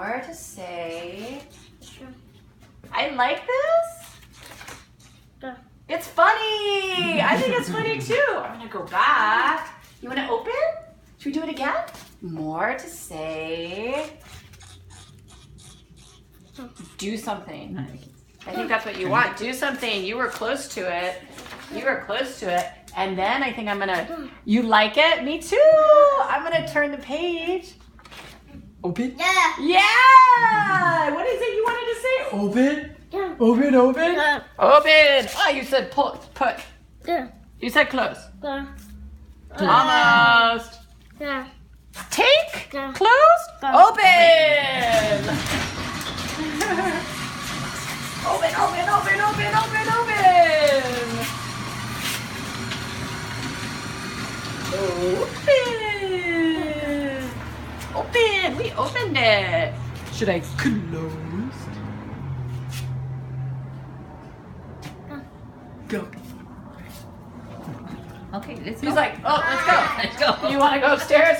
more to say. I like this. It's funny. I think it's funny too. I'm gonna go back. You wanna open? Should we do it again? More to say. Do something. I think that's what you want. Do something. You were close to it. You were close to it. And then I think I'm gonna, you like it? Me too. I'm gonna turn the page. Open? Yeah. Yeah! What is it you wanted to say? Open? Open, open? Open. Oh, you said pull, put. You said close. Almost. Take, close, open. Open, open, open, open, open, open. Open. Open. We opened it. Should I close? Go. Okay, let's go. He's like, oh, let's go. Let's go. You want to go upstairs?